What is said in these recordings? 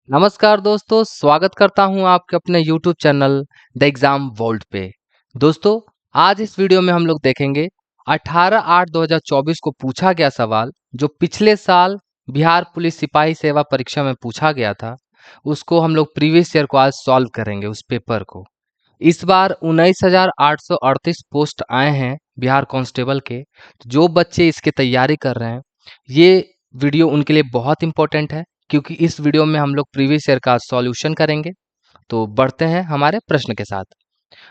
नमस्कार दोस्तों, स्वागत करता हूं आपके अपने YouTube channel the exam world पे। दोस्तों, आज इस वीडियो में हम लोग देखेंगे 18/8/2024 को पूछा गया सवाल जो पिछले साल बिहार पुलिस सिपाही सेवा परीक्षा में पूछा गया था। उसको हम लोग प्रीवियस ईयर को आज सॉल्व करेंगे उस पेपर को। इस बार 19,838 पोस्ट आए हैं बिहार कांस्टेबल के। जो बच्चे इसकी तैयारी कर रहे हैं, ये वीडियो उनके लिए बहुत इंपॉर्टेंट है क्योंकि इस वीडियो में हम लोग प्रीवियस ईयर का सॉल्यूशन करेंगे। तो बढ़ते हैं हमारे प्रश्न के साथ।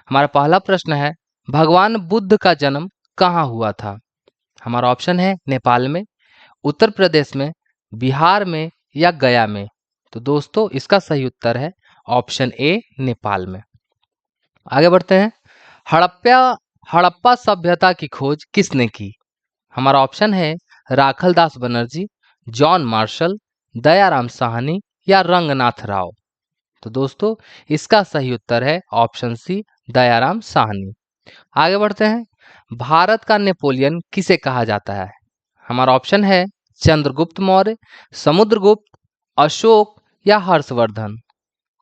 हमारा पहला प्रश्न है, भगवान बुद्ध का जन्म कहाँ हुआ था? हमारा ऑप्शन है नेपाल में, उत्तर प्रदेश में, बिहार में या गया में। तो दोस्तों, इसका सही उत्तर है ऑप्शन ए, नेपाल में। आगे बढ़ते हैं। हड़प्पा हड़प्पा सभ्यता की खोज किसने की? हमारा ऑप्शन है राखल दास बनर्जी, जॉन मार्शल, दयाराम साहनी या रंगनाथ राव। तो दोस्तों, इसका सही उत्तर है ऑप्शन सी, दयाराम साहनी। आगे बढ़ते हैं। भारत का नेपोलियन किसे कहा जाता है? हमारा ऑप्शन है चंद्रगुप्त मौर्य, समुद्रगुप्त, अशोक या हर्षवर्धन।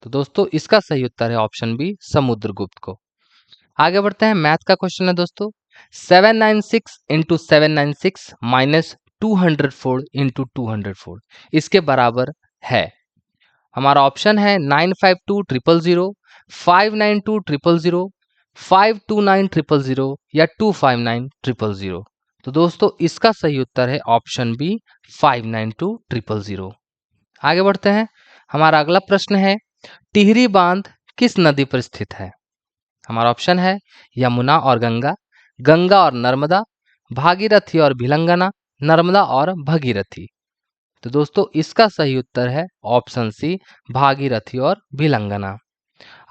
तो दोस्तों, इसका सही उत्तर है ऑप्शन बी, समुद्रगुप्त को। आगे बढ़ते हैं। मैथ का क्वेश्चन है दोस्तों, 796 इंटू 796 माइनस 204 इंटू 204 इसके बराबर है। हमारा ऑप्शन है 952 000, 592 000, 529 000 या 259 000। तो दोस्तों, इसका सही उत्तर है ऑप्शन बी, 592 000। आगे बढ़ते हैं। हमारा अगला प्रश्न है, टिहरी बांध किस नदी पर स्थित है? हमारा ऑप्शन है यमुना और गंगा, गंगा और नर्मदा, भागीरथी और भिलंगना, नर्मदा और भगीरथी। तो दोस्तों, इसका सही उत्तर है ऑप्शन सी, भागीरथी और भिलंगना।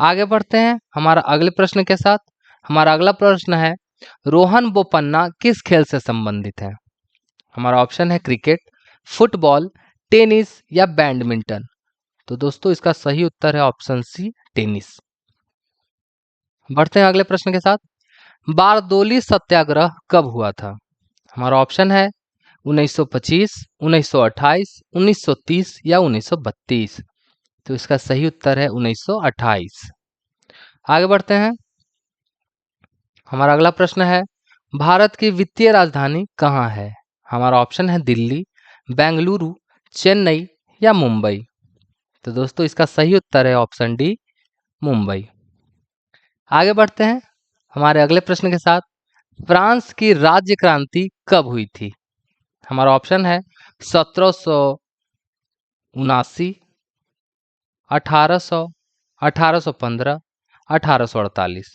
आगे बढ़ते हैं हमारा अगले प्रश्न के साथ। हमारा अगला प्रश्न है, रोहन बोपन्ना किस खेल से संबंधित है? हमारा ऑप्शन है क्रिकेट, फुटबॉल, टेनिस या बैडमिंटन। तो दोस्तों, इसका सही उत्तर है ऑप्शन सी, टेनिस। बढ़ते हैं अगले प्रश्न के साथ। बारदोली सत्याग्रह कब हुआ था? हमारा ऑप्शन है 1925, 1928, 1930 या 1932। तो इसका सही उत्तर है 1928। आगे बढ़ते हैं। हमारा अगला प्रश्न है, भारत की वित्तीय राजधानी कहाँ है? हमारा ऑप्शन है दिल्ली, बेंगलुरु, चेन्नई या मुंबई। तो दोस्तों, इसका सही उत्तर है ऑप्शन डी, मुंबई। आगे बढ़ते हैं हमारे अगले प्रश्न के साथ। फ्रांस की राज्य क्रांति कब हुई थी? हमारा ऑप्शन है 1779, 1800, 1815, 1848।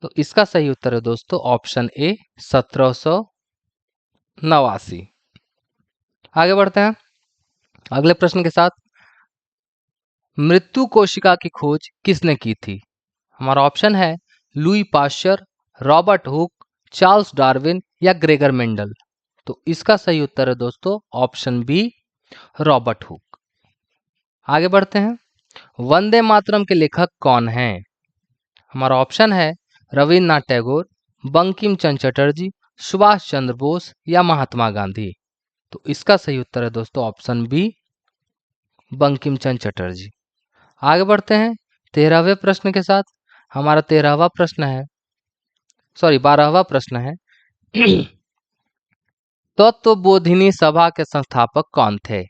तो इसका सही उत्तर है दोस्तों ऑप्शन ए, 1789। आगे बढ़ते हैं अगले प्रश्न के साथ। मृत्यु कोशिका की खोज किसने की थी? हमारा ऑप्शन है Louis Pasteur, Robert Hooke, Charles Darwin या ग्रेगर मेंडल। तो इसका सही उत्तर है दोस्तों ऑप्शन बी, रॉबर्ट हुक। आगे बढ़ते हैं। वंदे मातरम के लेखक कौन हैं? हमारा ऑप्शन है रविन्द्रनाथ टैगोर, बंकिम चंद्र चटर्जी, सुभाष चंद्र बोस या महात्मा गांधी। तो इसका सही उत्तर है दोस्तों ऑप्शन बी, बंकिम चंद्र चटर्जी। आगे बढ़ते हैं 13वें प्रश्न के साथ। हमारा 12वां प्रश्न है तत्वबोधिनी सभा के संस्थापक कौन थे?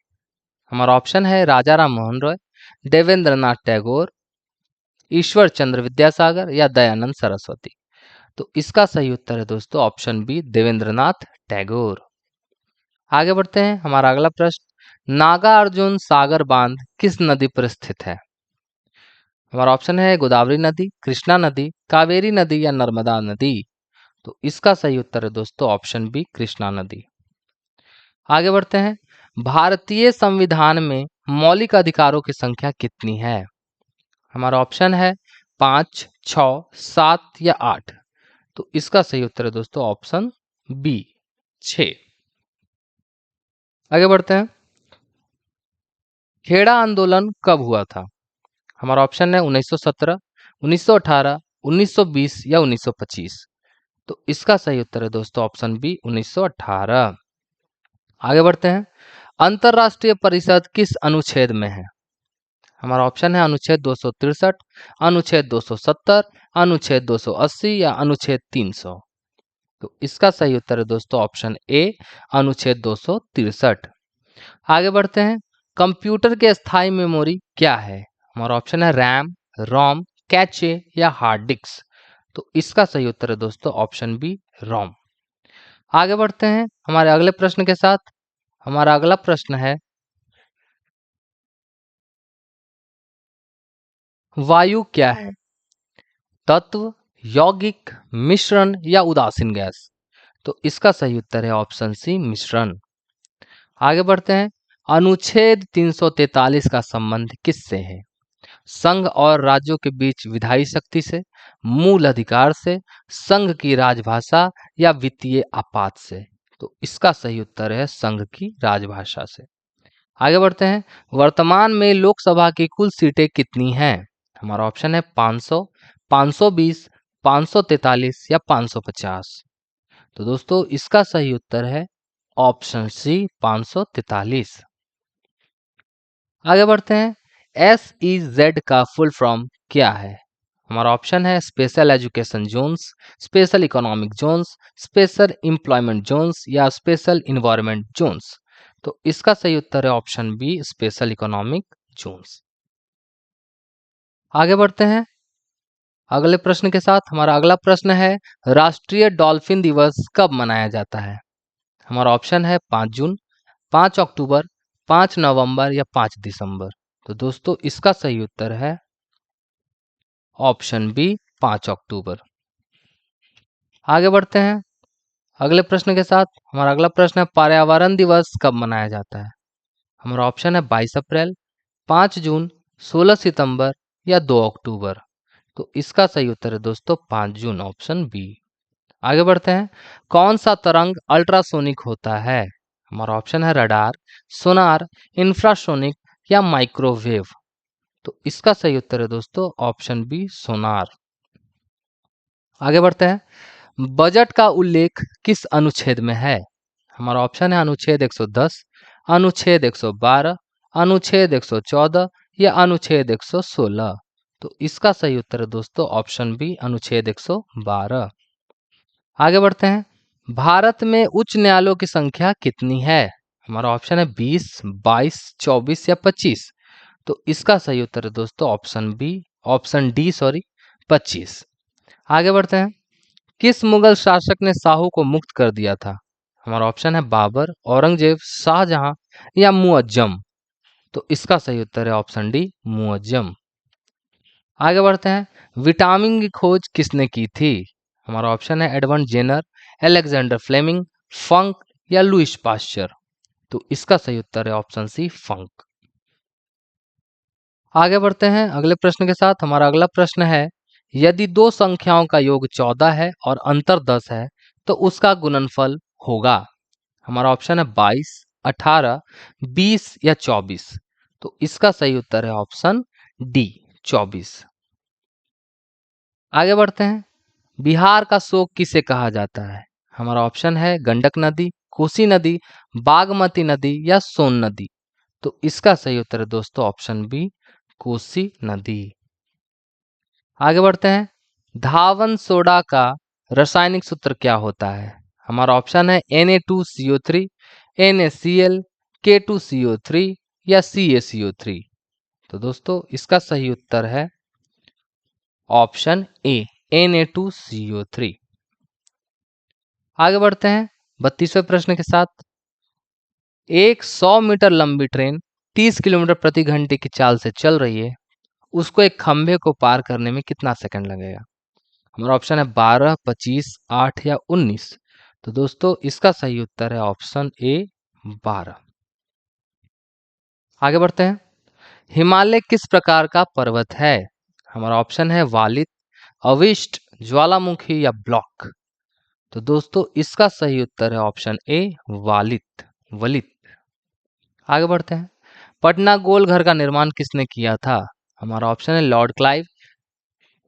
हमारा ऑप्शन है राजा राम मोहन रॉय, देवेंद्रनाथ टैगोर, ईश्वर चंद्र विद्यासागर या दयानंद सरस्वती। तो इसका सही उत्तर है दोस्तों ऑप्शन बी, देवेंद्रनाथ टैगोर। आगे बढ़ते हैं हमारा अगला प्रश्न, नागार्जुन सागर बांध किस नदी पर स्थित है? हमारा ऑप्शन है गोदावरी नदी, कृष्णा नदी, कावेरी नदी या नर्मदा नदी। तो इसका सही उत्तर है दोस्तों ऑप्शन बी, कृष्णा नदी। आगे बढ़ते हैं। भारतीय संविधान में मौलिक अधिकारों की संख्या कितनी है? हमारा ऑप्शन है 5, 6, 7 या 8। तो इसका सही उत्तर है दोस्तों ऑप्शन बी, 6। आगे बढ़ते हैं। खेड़ा आंदोलन कब हुआ था? हमारा ऑप्शन है 1917, 1918, 1920 या 1925। तो इसका सही उत्तर है दोस्तों ऑप्शन बी, 1918। आगे बढ़ते हैं। अंतरराष्ट्रीय परिषद किस अनुच्छेद में है? हमारा ऑप्शन है अनुच्छेद 263, अनुच्छेद 270, अनुच्छेद 280 या अनुच्छेद 300। तो इसका सही उत्तर है दोस्तों ऑप्शन ए, अनुच्छेद 263। आगे बढ़ते हैं। कंप्यूटर के स्थायी मेमोरी क्या है? हमारा ऑप्शन है रैम, रोम, कैचे या हार्ड डिस्क। तो इसका सही उत्तर है दोस्तों ऑप्शन बी, रोम। आगे बढ़ते हैं हमारे अगले प्रश्न के साथ। हमारा अगला प्रश्न है, वायु क्या है? तत्व, यौगिक, मिश्रण या उदासीन गैस? तो इसका सही उत्तर है ऑप्शन सी, मिश्रण। आगे बढ़ते हैं। अनुच्छेद 343 का संबंध किससे है? संघ और राज्यों के बीच विधायी शक्ति से, मूल अधिकार से, संघ की राजभाषा या वित्तीय आपात से? तो इसका सही उत्तर है संघ की राजभाषा से। आगे बढ़ते हैं। वर्तमान में लोकसभा की कुल सीटें कितनी हैं? हमारा ऑप्शन है 500, 520, 543 या 550। तो दोस्तों इसका सही उत्तर है ऑप्शन सी, 543। आगे बढ़ते हैं। SEZ का फुल फॉर्म क्या है? हमारा ऑप्शन है special education zones, special economic zones, special employment zones या स्पेशल इन्वायरमेंट जोन्स? तो इसका सही उत्तर है option B, special economic zones. आगे बढ़ते हैं अगले प्रश्न के साथ। हमारा अगला प्रश्न है, राष्ट्रीय डॉल्फिन दिवस कब मनाया जाता है? हमारा ऑप्शन है 5 जून, 5 अक्टूबर, 5 नवंबर या 5 दिसंबर? तो दोस्तों इसका सही उत्तर है ऑप्शन बी, 5 अक्टूबर। आगे बढ़ते हैं अगले प्रश्न के साथ। हमारा अगला प्रश्न है, पर्यावरण दिवस कब मनाया जाता है? हमारा ऑप्शन है 22 अप्रैल, 5 जून, 16 सितंबर या 2 अक्टूबर? तो इसका सही उत्तर है दोस्तों 5 जून, ऑप्शन बी। आगे बढ़ते हैं। कौन सा तरंग अल्ट्रासोनिक होता है? हमारा ऑप्शन है रडार, सोनार, इंफ्रासोनिक या माइक्रोवेव? तो इसका सही उत्तर है दोस्तों ऑप्शन बी, सोनार। आगे बढ़ते हैं। बजट का उल्लेख किस अनुच्छेद में है? हमारा ऑप्शन है अनुच्छेद 110, अनुच्छेद 112, अनुच्छेद 114 या अनुच्छेद 116? तो इसका सही उत्तर है दोस्तों ऑप्शन बी, अनुच्छेद 112। आगे बढ़ते हैं। भारत में उच्च न्यायालयों की संख्या कितनी है? हमारा ऑप्शन है 20, 22, 24 या 25? तो इसका सही उत्तर है दोस्तों ऑप्शन डी, 25। आगे बढ़ते हैं। किस मुगल शासक ने शाहू को मुक्त कर दिया था? हमारा ऑप्शन है बाबर, औरंगजेब, शाहजहां या मुअज्जम? तो इसका सही उत्तर है ऑप्शन डी, मुअज्जम। आगे बढ़ते हैं। विटामिन की खोज किसने की थी? हमारा ऑप्शन है एडवर्ड जेनर, अलेक्जेंडर फ्लेमिंग, फंक या लुइस पास्चर? तो इसका सही उत्तर है ऑप्शन सी, फंक। आगे बढ़ते हैं अगले प्रश्न के साथ। हमारा अगला प्रश्न है, यदि दो संख्याओं का योग 14 है और अंतर 10 है तो उसका गुणनफल होगा? हमारा ऑप्शन है 22, 18, 20 या 24? तो इसका सही उत्तर है ऑप्शन डी, 24। आगे बढ़ते हैं। बिहार का शोक किसे कहा जाता है? हमारा ऑप्शन है गंडक नदी, कोसी नदी, बागमती नदी या सोन नदी? तो इसका सही उत्तर है दोस्तों ऑप्शन बी, कोसी नदी। आगे बढ़ते हैं। धावन सोडा का रासायनिक सूत्र क्या होता है? हमारा ऑप्शन है Na2CO3, NaCl, K2CO3 या CaCO3? तो दोस्तों इसका सही उत्तर है ऑप्शन ए, Na2CO3। आगे बढ़ते हैं 32वें प्रश्न के साथ। एक 100 मीटर लंबी ट्रेन 30 किलोमीटर प्रति घंटे की चाल से चल रही है, उसको एक खंभे को पार करने में कितना सेकंड लगेगा? हमारा ऑप्शन है 12, 25, 8 या 19? तो दोस्तों इसका सही उत्तर है ऑप्शन ए, 12। आगे बढ़ते हैं। हिमालय किस प्रकार का पर्वत है? हमारा ऑप्शन है वालित, अविष्ट, ज्वालामुखी या ब्लॉक? तो दोस्तों इसका सही उत्तर है ऑप्शन ए, वालित, वलित। आगे बढ़ते हैं। पटना गोल घर का निर्माण किसने किया था? हमारा ऑप्शन है Lord Clive,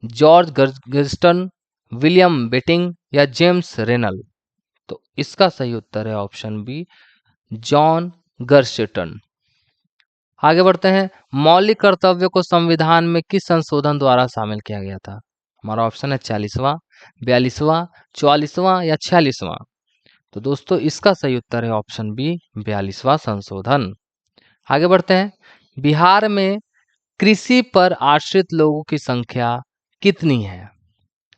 George Gerston, William Bentinck या जेम्स रेनल? तो इसका सही उत्तर है ऑप्शन बी, जॉन गर्शिटन। आगे बढ़ते हैं, मौलिक कर्तव्य को संविधान में किस संशोधन द्वारा शामिल किया गया था? हमारा ऑप्शन है 40वां, 42वां, 44वां या 46वां। तो दोस्तों इसका सही उत्तर है ऑप्शन बी, 42वां संशोधन। आगे बढ़ते हैं, बिहार में कृषि पर आश्रित लोगों की संख्या कितनी है?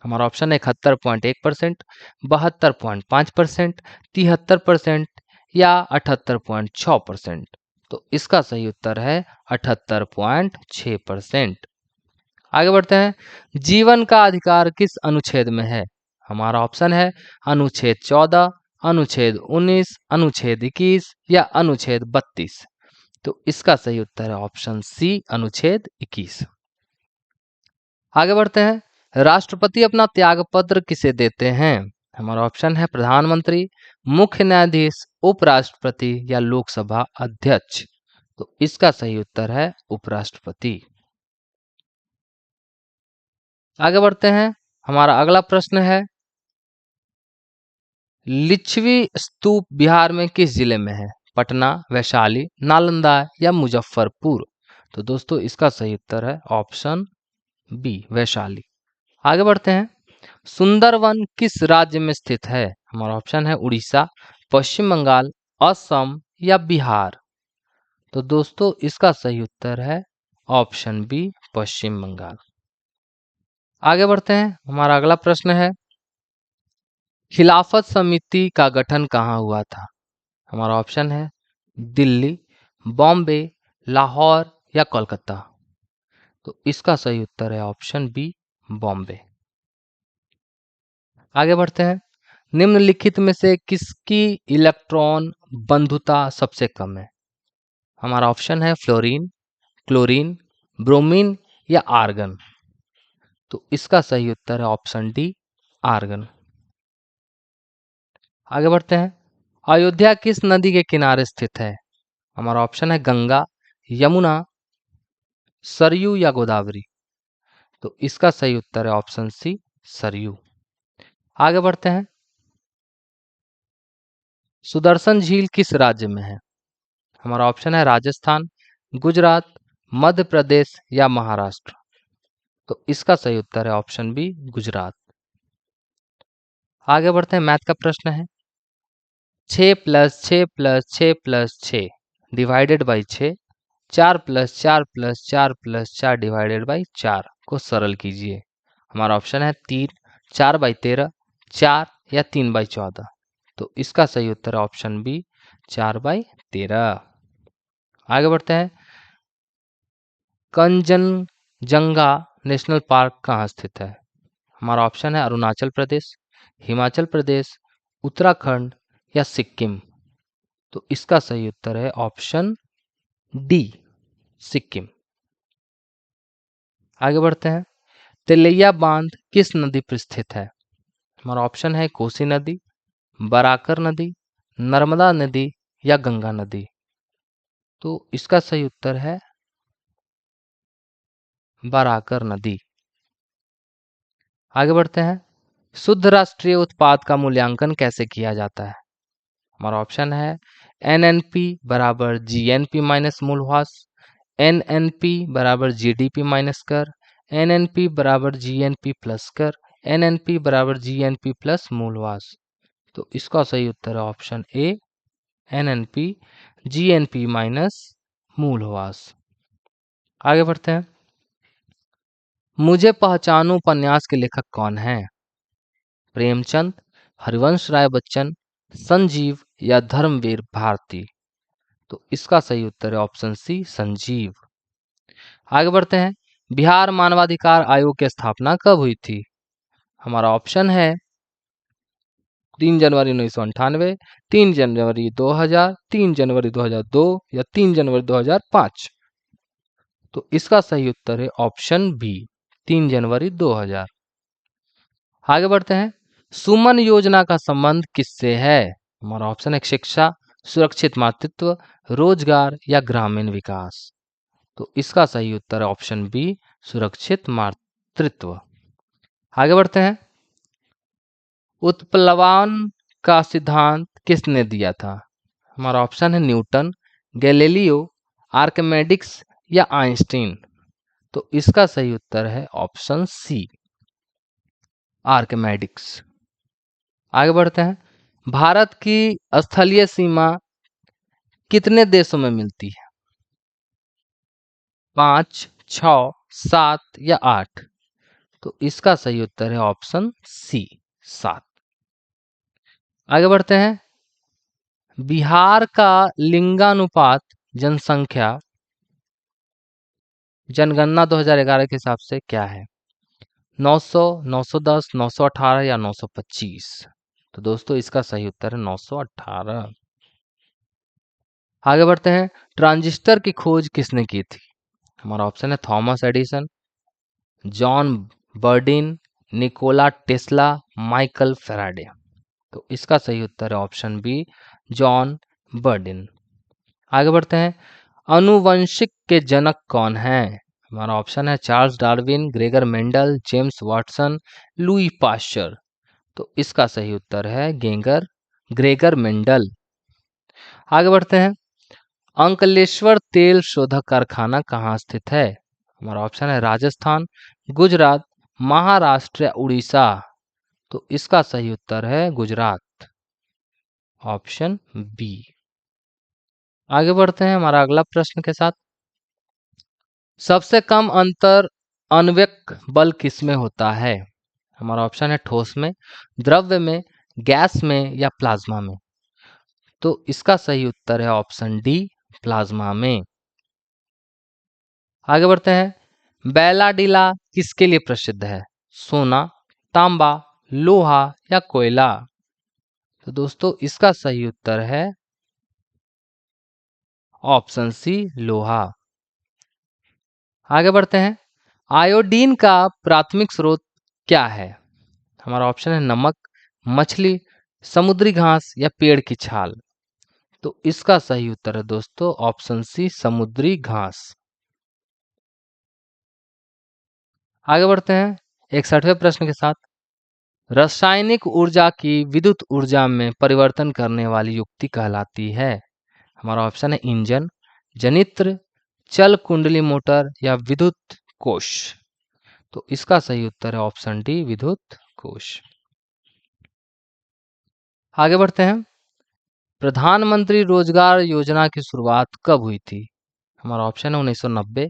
हमारा ऑप्शन है 71.1%, 72.5%, 73% या 78.6%। तो इसका सही उत्तर है 78.6%। आगे बढ़ते हैं, जीवन का अधिकार किस अनुच्छेद में है? हमारा ऑप्शन है अनुच्छेद 14, अनुच्छेद 19, अनुच्छेद 21 या अनुच्छेद 32। तो इसका सही उत्तर है ऑप्शन सी, अनुच्छेद 21। आगे बढ़ते हैं, राष्ट्रपति अपना त्यागपत्र किसे देते हैं? हमारा ऑप्शन है प्रधानमंत्री, मुख्य न्यायाधीश, उपराष्ट्रपति या लोकसभा अध्यक्ष। तो इसका सही उत्तर है उपराष्ट्रपति। आगे बढ़ते हैं, हमारा अगला प्रश्न है, लिच्छवी स्तूप बिहार में किस जिले में है? पटना, वैशाली, नालंदा या मुजफ्फरपुर। तो दोस्तों इसका सही उत्तर है ऑप्शन बी, वैशाली। आगे बढ़ते हैं, सुंदरवन किस राज्य में स्थित है? हमारा ऑप्शन है उड़ीसा, पश्चिम बंगाल, असम या बिहार। तो दोस्तों इसका सही उत्तर है ऑप्शन बी, पश्चिम बंगाल। आगे बढ़ते हैं, हमारा अगला प्रश्न है, खिलाफत समिति का गठन कहाँ हुआ था? हमारा ऑप्शन है दिल्ली, बॉम्बे, लाहौर या कोलकाता। तो इसका सही उत्तर है ऑप्शन बी, बॉम्बे। आगे बढ़ते हैं, निम्नलिखित में से किसकी इलेक्ट्रॉन बंधुता सबसे कम है? हमारा ऑप्शन है फ्लोरीन, क्लोरीन, ब्रोमीन या आर्गन। तो इसका सही उत्तर है ऑप्शन डी, आर्गन। आगे बढ़ते हैं, अयोध्या किस नदी के किनारे स्थित है? हमारा ऑप्शन है गंगा, यमुना, सरयू या गोदावरी। तो इसका सही उत्तर है ऑप्शन सी, सरयू। आगे बढ़ते हैं, सुदर्शन झील किस राज्य में है? हमारा ऑप्शन है राजस्थान, गुजरात, मध्य प्रदेश या महाराष्ट्र। तो इसका सही उत्तर है ऑप्शन बी, गुजरात। आगे बढ़ते हैं, मैथ का प्रश्न है, 6 plus 6 plus 6 plus 6 divided by 6, 4 plus 4 plus 4 plus 4 divided by 4 को सरल कीजिए। हमारा ऑप्शन है 3, 4/13, 4 या 3/14। तो इसका सही उत्तर है ऑप्शन बी, 4/13। आगे बढ़ते हैं, कंचनजंगा नेशनल पार्क कहाँ स्थित है? हमारा ऑप्शन है अरुणाचल प्रदेश, हिमाचल प्रदेश, उत्तराखंड या सिक्किम। तो इसका सही उत्तर है ऑप्शन डी, सिक्किम। आगे बढ़ते हैं, तिलैया बांध किस नदी पर स्थित है? हमारा ऑप्शन है कोसी नदी, बराकर नदी, नर्मदा नदी या गंगा नदी। तो इसका सही उत्तर है बराकर नदी। आगे बढ़ते हैं, शुद्ध राष्ट्रीय उत्पाद का मूल्यांकन कैसे किया जाता है? हमारा ऑप्शन है एनएनपी बराबर जीएनपी माइनस मूलभास, एनएनपी बराबर जीडीपी माइनस कर, एनएनपी बराबर जीएनपी प्लस कर, एनएनपी बराबर जीएनपी प्लस मूलभास। तो इसका सही उत्तर है option A, NNP GNP minus मूलभास। आगे बढ़ते हैं, मुझे पहचानो उपन्यास के लेखक कौन है? प्रेमचंद, हरिवंश राय बच्चन, संजीव या धर्मवीर भारती। तो इसका सही उत्तर है ऑप्शन सी, संजीव। आगे बढ़ते हैं, बिहार मानवाधिकार आयोग की स्थापना कब हुई थी? हमारा ऑप्शन है 3 जनवरी 1998, 3 जनवरी 2000, 3 जनवरी 2002 या 3 जनवरी 2005। तो इसका सही उत्तर है ऑप्शन बी, 3 जनवरी 2000। आगे बढ़ते हैं, सुमन योजना का संबंध किससे है? हमारा ऑप्शन है शिक्षा, सुरक्षित मातृत्व, रोजगार या ग्रामीण विकास। तो इसका सही उत्तर है ऑप्शन बी, सुरक्षित मातृत्व। आगे बढ़ते हैं, उत्प्लवन का सिद्धांत किसने दिया था? हमारा ऑप्शन है न्यूटन, गैलीलियो, आर्किमेडिक्स या आइंस्टीन? तो इसका सही उत्तर है ऑप्शन सी, आर्किमेडिक्स। आगे बढ़ते हैं। भारत की स्थलीय सीमा कितने देशों में मिलती है? 5, 6, 7 या 8? तो इसका सही उत्तर है ऑप्शन सी, 7। आगे बढ़ते हैं। बिहार का लिंगानुपात जनसंख्या जनगणना 2011 के हिसाब से क्या है? 900, 910, 918 या 925? तो दोस्तों इसका सही उत्तर है 918। आगे बढ़ते हैं। ट्रांजिस्टर की खोज किसने की थी? हमारा ऑप्शन है Thomas Edison, John Bardeen, Nikola Tesla, Michael Faraday. तो इसका सही उत्तर है ऑप्शन बी, जॉन बर्डिन। आगे बढ़ते हैं। आनुवंशिक के जनक कौन है? हमारा ऑप्शन है Charles Darwin, Gregor Mendel, James Watson, Louis Pasteur. तो इसका सही उत्तर है ग्रेगर मेंडल। आगे बढ़ते हैं। अंकलेश्वर तेल शोधक कारखाना कहाँ स्थित है? हमारा ऑप्शन है राजस्थान, गुजरात, महाराष्ट्र या उड़ीसा? तो इसका सही उत्तर है गुजरात, ऑप्शन बी। आगे बढ़ते हैं हमारा अगला प्रश्न के साथ। सबसे कम अंतर आणविक बल किसमें होता है? हमारा ऑप्शन है ठोस में, द्रव्य में, गैस में या प्लाज्मा में? तो इसका सही उत्तर है ऑप्शन डी, प्लाज्मा में। आगे बढ़ते हैं। बैलाडीला किसके लिए प्रसिद्ध है? सोना, तांबा, लोहा या कोयला? तो दोस्तों इसका सही उत्तर है ऑप्शन सी, लोहा। आगे बढ़ते हैं। आयोडीन का प्राथमिक स्रोत क्या है? हमारा ऑप्शन है नमक, मछली, समुद्री घास या पेड़ की छाल? तो इसका सही उत्तर है दोस्तों ऑप्शन सी, समुद्री घास। आगे बढ़ते हैं 61वें प्रश्न के साथ। रासायनिक ऊर्जा की विद्युत ऊर्जा में परिवर्तन करने वाली युक्ति कहलाती है? हमारा ऑप्शन है इंजन, जनित्र, चल कुंडली मोटर या विद्युत कोश? तो इसका सही उत्तर है ऑप्शन डी, विद्युत कोश। आगे बढ़ते हैं। प्रधानमंत्री रोजगार योजना की शुरुआत कब हुई थी? हमारा ऑप्शन है 1990,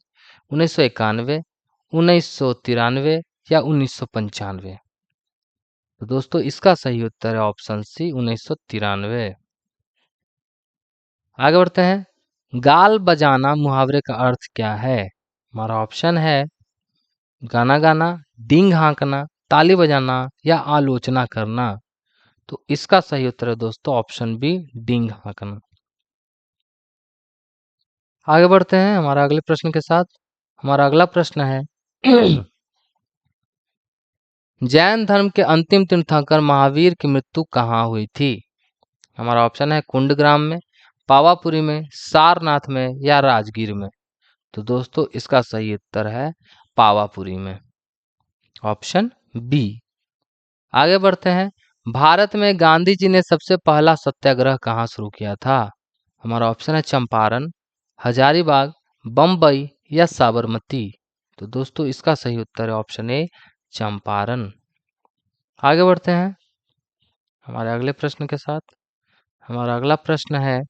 1991, 1993 या 1995? तो दोस्तों इसका सही उत्तर है ऑप्शन सी, 1993। आगे बढ़ते हैं। गाल बजाना मुहावरे का अर्थ क्या है? हमारा ऑप्शन है गाना गाना, डींग हाँकना, ताली बजाना या आलोचना करना? तो इसका सही उत्तर है दोस्तों ऑप्शन बी, डींग हाँकना। आगे बढ़ते हैं हमारा अगले प्रश्न के साथ। हमारा अगला प्रश्न है जैन धर्म के अंतिम तीर्थंकर महावीर की मृत्यु कहाँ हुई थी? हमारा ऑप्शन है कुंडग्राम में, पावापुरी में, सारनाथ में या राजगीर में? तो दोस्तों इसका सही उत्तर है पावापुरी में, ऑप्शन बी। आगे बढ़ते हैं। भारत में गांधी जी ने सबसे पहला सत्याग्रह कहाँ शुरू किया था? हमारा ऑप्शन है चंपारण, हजारीबाग, बम्बई या साबरमती? तो दोस्तों इसका सही उत्तर है ऑप्शन ए, चंपारण। आगे बढ़ते हैं हमारे अगले प्रश्न के साथ। हमारा अगला प्रश्न है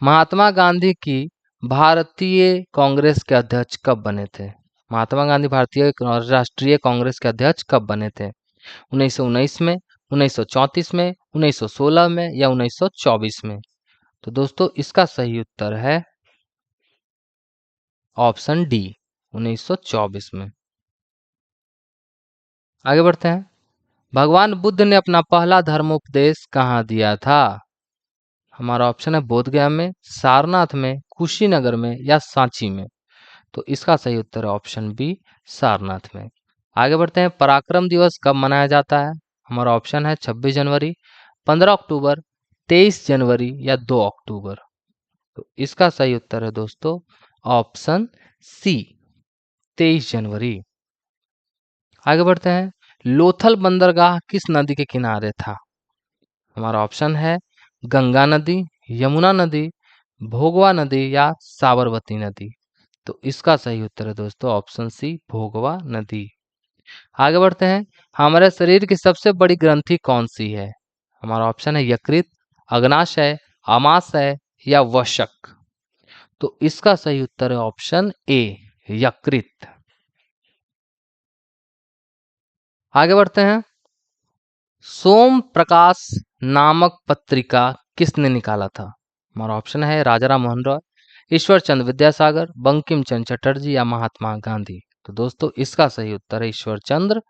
महात्मा गांधी की भारतीय कांग्रेस के अध्यक्ष कब बने थे? महात्मा गांधी भारतीय राष्ट्रीय कांग्रेस के अध्यक्ष कब बने थे? 1919 में, 1934 में, 1916 में या 1924 में? तो दोस्तों इसका सही उत्तर है ऑप्शन डी, 1924 में। आगे बढ़ते हैं। भगवान बुद्ध ने अपना पहला धर्मोपदेश कहाँ दिया था? हमारा ऑप्शन है बोधगया में, सारनाथ में, कुशीनगर में या सांची में? तो इसका सही उत्तर है ऑप्शन बी, सारनाथ में। आगे बढ़ते हैं। पराक्रम दिवस कब मनाया जाता है? हमारा ऑप्शन है 26 जनवरी, 15 अक्टूबर, 23 जनवरी या 2 अक्टूबर? तो इसका सही उत्तर है दोस्तों ऑप्शन सी, 23 जनवरी। आगे बढ़ते हैं। लोथल बंदरगाह किस नदी के किनारे था? हमारा ऑप्शन है गंगा नदी, यमुना नदी, भोगवा नदी या साबरमती नदी? तो इसका सही उत्तर है दोस्तों ऑप्शन सी, भोगवा नदी। आगे बढ़ते हैं। हमारे शरीर की सबसे बड़ी ग्रंथि कौन सी है? हमारा ऑप्शन है यकृत, अग्नाशय, आमाशय या वशक? तो इसका सही उत्तर है ऑप्शन ए, यकृत। आगे बढ़ते हैं। सोम प्रकाश नामक पत्रिका किसने निकाला था? हमारा ऑप्शन है राजा राम मोहन रॉय, ईश्वर चंद्र विद्यासागर, बंकिम चंद्र चटर्जी या महात्मा गांधी? तो दोस्तों इसका सही उत्तर है ईश्वर चंद्र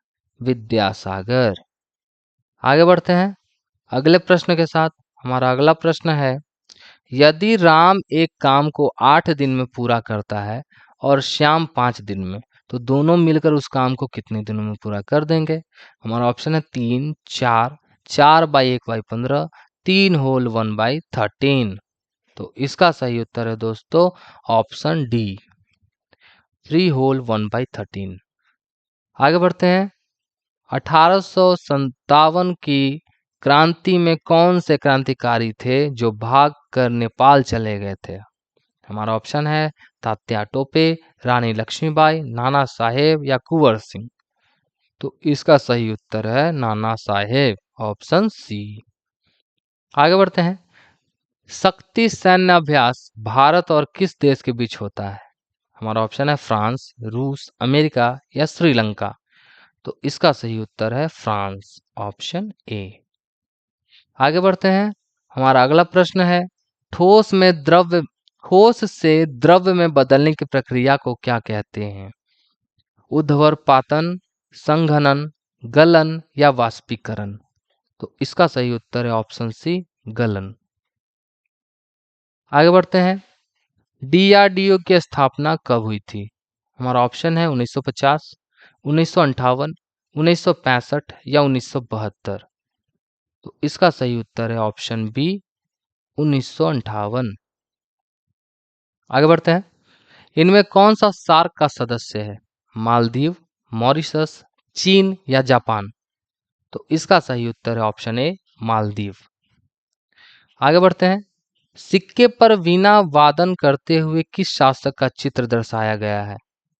विद्यासागर। आगे बढ़ते हैं अगले प्रश्न के साथ। हमारा अगला प्रश्न है, यदि राम एक काम को 8 दिन में पूरा करता है और श्याम 5 दिन में, तो दोनों मिलकर उस काम को कितने दिनों में पूरा कर देंगे? हमारा ऑप्शन है 3, 4, 4/1/15, 3 होल 1/13। तो इसका सही उत्तर है दोस्तों ऑप्शन डी, 3 होल 1/13। आगे बढ़ते हैं। 1857 की क्रांति में कौन से क्रांतिकारी थे जो भाग कर नेपाल चले गए थे? हमारा ऑप्शन है तात्या टोपे, रानी लक्ष्मीबाई, नाना साहेब या कुंवर सिंह? तो इसका सही उत्तर है नाना साहेब, ऑप्शन सी। आगे बढ़ते हैं। शक्ति सैन्य अभ्यास भारत और किस देश के बीच होता है? हमारा ऑप्शन है फ्रांस, रूस, अमेरिका या श्रीलंका? तो इसका सही उत्तर है फ्रांस, ऑप्शन ए। आगे बढ़ते हैं। हमारा अगला प्रश्न है, ठोस में द्रव्य ठोस से द्रव्य में बदलने की प्रक्रिया को क्या कहते हैं? ऊर्ध्वपातन, संघनन, गलन या वाष्पीकरण? तो इसका सही उत्तर है ऑप्शन सी, गलन। आगे बढ़ते हैं। डीआरडीओ की स्थापना कब हुई थी? हमारा ऑप्शन है 1950, 1958, 1965 या 1972? तो इसका सही उत्तर है ऑप्शन बी, 1958। आगे बढ़ते हैं। इनमें कौन सा सार्क का सदस्य है? मालदीव, मॉरिशस, चीन या जापान? तो इसका सही उत्तर है ऑप्शन ए, मालदीव। आगे बढ़ते हैं। सिक्के पर वीणा वादन करते हुए किस शासक का चित्र दर्शाया गया है?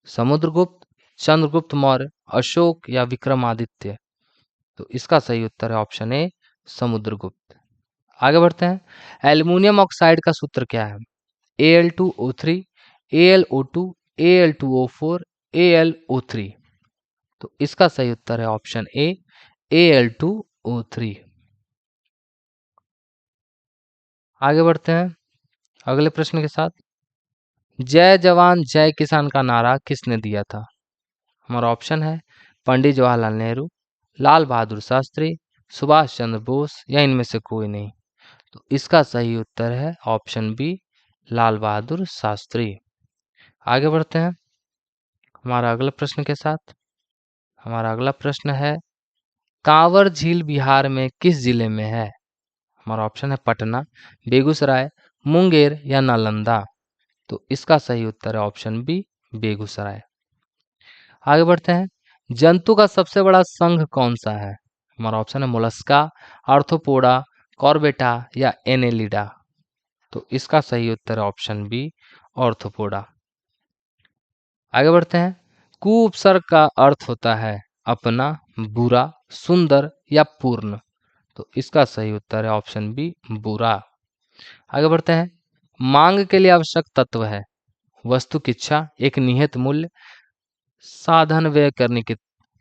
समुद्रगुप्त, चंद्रगुप्त मौर्य, अशोक या विक्रमादित्य? तो इसका सही उत्तर है ऑप्शन ए, समुद्रगुप्त। आगे बढ़ते हैं। एल्युमिनियम ऑक्साइड का सूत्र क्या है? Al2O3, AlO2, Al2O4, AlO3? तो इसका सही उत्तर है ऑप्शन ए, Al2O3। आगे बढ़ते हैं अगले प्रश्न के साथ। जय जवान जय किसान का नारा किसने दिया था? हमारा ऑप्शन है पंडित जवाहरलाल नेहरू, लाल बहादुर शास्त्री, सुभाष चंद्र बोस या इनमें से कोई नहीं? तो इसका सही उत्तर है ऑप्शन बी, लाल बहादुर शास्त्री। आगे बढ़ते हैं हमारा अगला प्रश्न के साथ। हमारा अगला प्रश्न है, कांवर झील बिहार में किस जिले में है? हमारा ऑप्शन है पटना, बेगूसराय, मुंगेर या नालंदा? तो इसका सही उत्तर है ऑप्शन बी, बेगूसराय। आगे बढ़ते हैं। जंतु का सबसे बड़ा संघ कौन सा है? हमारा ऑप्शन है मोलस्का, आर्थ्रोपोडा, कॉर्बेटा या एनेलिडा? तो इसका सही उत्तर है ऑप्शन बी, आर्थ्रोपोडा। आगे बढ़ते हैं। कुउपसर्ग का अर्थ होता है अपना, बुरा, सुंदर या पूर्ण? तो इसका सही उत्तर है ऑप्शन बी, बुरा। आगे बढ़ते हैं। मांग के लिए आवश्यक तत्व है वस्तु की इच्छा, एक निहित मूल्य, साधन व्यय करने की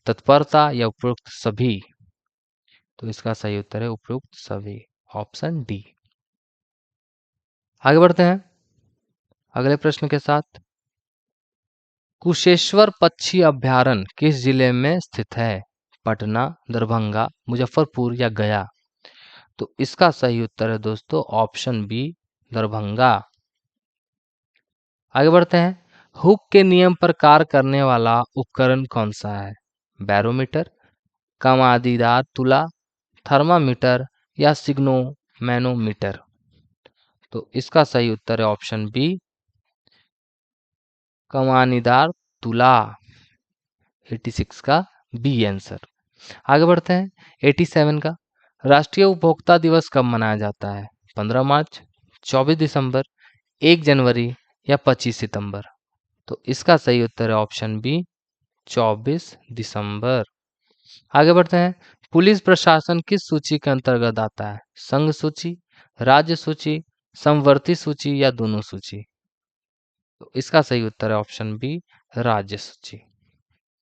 तत्परता या उपरोक्त सभी? तो इसका सही उत्तर है उपरोक्त सभी, ऑप्शन डी। आगे बढ़ते हैं अगले प्रश्न के साथ। कुशेश्वर पक्षी अभयारण्य किस जिले में स्थित है? पटना, दरभंगा, मुजफ्फरपुर या गया? तो इसका सही उत्तर है दोस्तों ऑप्शन बी, दरभंगा। आगे बढ़ते हैं। हुक के नियम पर कार्य करने वाला उपकरण कौन सा है? बैरोमीटर, कमादीदार तुला, थर्मामीटर या सिग्नोमैनोमीटर? तो इसका सही उत्तर है ऑप्शन बी, कमानीदार तुला, 86 का बी आंसर। आगे बढ़ते हैं 87 का। राष्ट्रीय उपभोक्ता दिवस कब मनाया जाता है? 15 मार्च, 24 दिसंबर, 1 जनवरी या 25 सितंबर? तो इसका सही उत्तर है ऑप्शन बी, 24 दिसंबर। आगे बढ़ते हैं। पुलिस प्रशासन किस सूची के अंतर्गत आता है? संघ सूची, राज्य सूची, समवर्ती सूची या दोनों सूची? तो इसका सही उत्तर है ऑप्शन बी, राज्य सूची।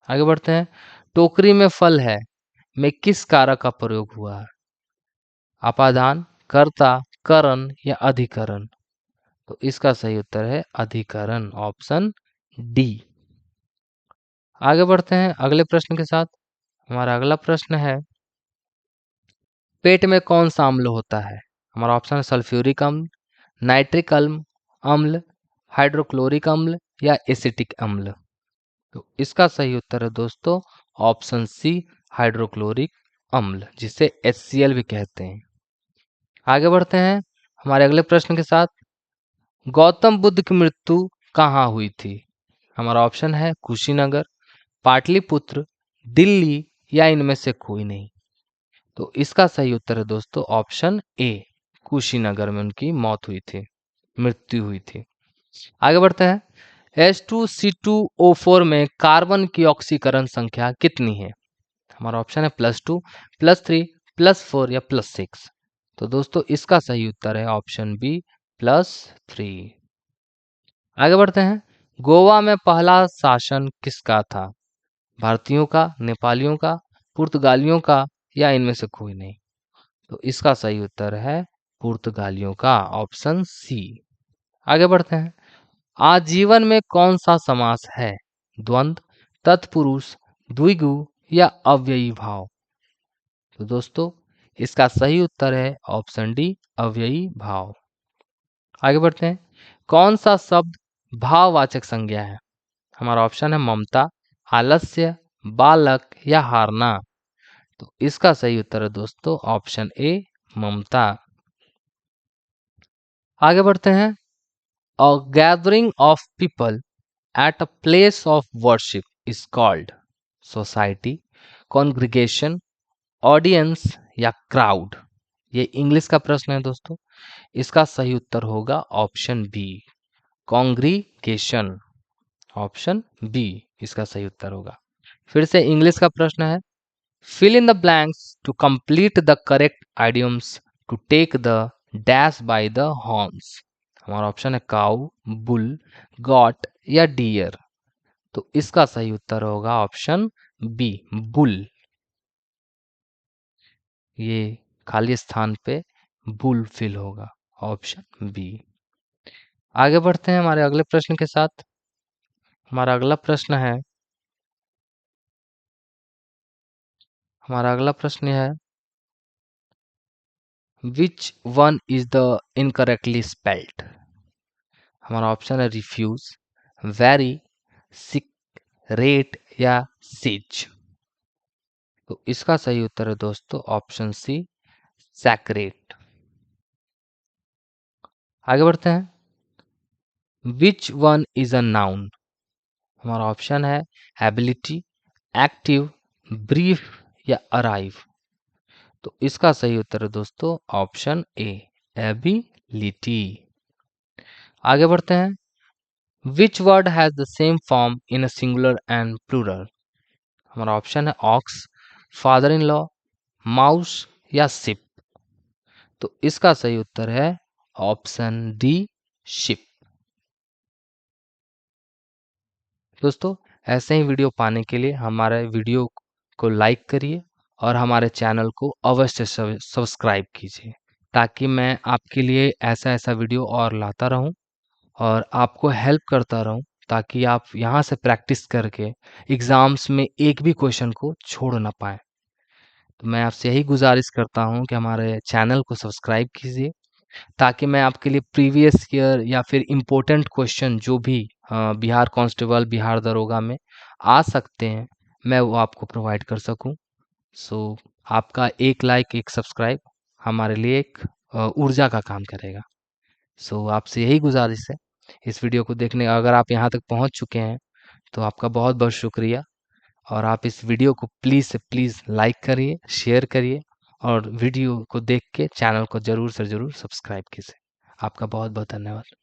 आगे बढ़ते हैं। टोकरी में फल है में किस कारक का प्रयोग हुआ है? अपादान, कर्ता, करण या अधिकरण? तो इसका सही उत्तर है अधिकरण, ऑप्शन डी। आगे बढ़ते हैं अगले प्रश्न के साथ। हमारा अगला प्रश्न है, पेट में कौन सा अम्ल होता है? हमारा ऑप्शन है सल्फ्यूरिक अम्ल, नाइट्रिक अम्ल, हाइड्रोक्लोरिक अम्ल या एसिटिक अम्ल? तो इसका सही उत्तर है दोस्तों ऑप्शन सी, हाइड्रोक्लोरिक अम्ल, जिसे HCl भी कहते हैं। आगे बढ़ते हैं हमारे अगले प्रश्न के साथ। गौतम बुद्ध की मृत्यु कहाँ हुई थी? हमारा ऑप्शन है कुशीनगर, पाटलिपुत्र, दिल्ली या इनमें से कोई नहीं? तो इसका सही उत्तर है दोस्तों ऑप्शन ए, कुशीनगर में उनकी मौत हुई थी, मृत्यु हुई थी। आगे बढ़ते हैं। H2C2O4 में कार्बन की ऑक्सीकरण संख्या कितनी है? हमारा ऑप्शन है +2, +3, +4 या +6? तो दोस्तों इसका सही उत्तर है ऑप्शन बी, +3। आगे बढ़ते हैं। गोवा में पहला शासन किसका था? भारतीयों का, नेपालियों का, पुर्तगालियों का या इनमें से कोई नहीं? तो इसका सही उत्तर है पुर्तगालियों का, ऑप्शन सी। आगे बढ़ते हैं। आजीवन में कौन सा समास है? द्वंद्व, तत्पुरुष, द्विगु या अव्ययी भाव? तो दोस्तों इसका सही उत्तर है ऑप्शन डी, अव्ययी भाव। आगे बढ़ते हैं। कौन सा शब्द भाववाचक संज्ञा है? हमारा ऑप्शन है ममता, आलस्य, बालक या हारना? तो इसका सही उत्तर है दोस्तों ऑप्शन ए, ममता। आगे बढ़ते हैं। A gathering of people at a place of worship is called society, congregation, audience या क्राउड? ये इंग्लिश का प्रश्न है दोस्तों। इसका सही उत्तर होगा option B, congregation, option B इसका सही उत्तर होगा। फिर से इंग्लिश का प्रश्न है। Fill in the blanks to complete the correct idioms to take the dash by the horns. हमारा ऑप्शन है काउ, बुल, गॉट या डियर? तो इसका सही उत्तर होगा ऑप्शन बी, बुल। ये खाली स्थान पे बुल फिल होगा, ऑप्शन बी। आगे बढ़ते हैं हमारे अगले प्रश्न के साथ। हमारा अगला प्रश्न है, which one is the incorrectly spelled? हमारा ऑप्शन है रिफ्यूज, वेरी, सिक, रेट या सिज? तो इसका सही उत्तर है दोस्तों ऑप्शन सी, सैक्रेट। आगे बढ़ते हैं। Which one is a noun? हमारा ऑप्शन है एबिलिटी, एक्टिव, ब्रीफ या अराइव? तो इसका सही उत्तर है दोस्तों ऑप्शन ए, एबिलिटी। आगे बढ़ते हैं। Which word has the same form in a singular and plural? हमारा ऑप्शन है ox, father in law, mouse या शिप? तो इसका सही उत्तर है ऑप्शन डी, शिप। दोस्तों ऐसे ही वीडियो पाने के लिए हमारे वीडियो को लाइक करिए और हमारे चैनल को अवश्य सब्सक्राइब कीजिए, ताकि मैं आपके लिए ऐसा ऐसा वीडियो और लाता रहूं और आपको हेल्प करता रहूं, ताकि आप यहाँ से प्रैक्टिस करके एग्ज़ाम्स में एक भी क्वेश्चन को छोड़ ना पाएँ। तो मैं आपसे यही गुजारिश करता हूँ कि हमारे चैनल को सब्सक्राइब कीजिए, ताकि मैं आपके लिए प्रीवियस ईयर या फिर इम्पोर्टेंट क्वेश्चन जो भी बिहार कांस्टेबल, बिहार दरोगा में आ सकते हैं, मैं वो आपको प्रोवाइड कर सकूं। सो आपका एक लाइक, एक सब्सक्राइब हमारे लिए एक ऊर्जा का काम करेगा। सो आपसे यही गुजारिश है। इस वीडियो को देखने, अगर आप यहाँ तक पहुँच चुके हैं तो आपका बहुत बहुत शुक्रिया। और आप इस वीडियो को प्लीज़ से प्लीज़ लाइक करिए, शेयर करिए और वीडियो को देख के चैनल को ज़रूर से ज़रूर सब्सक्राइब कीजिए। आपका बहुत बहुत धन्यवाद।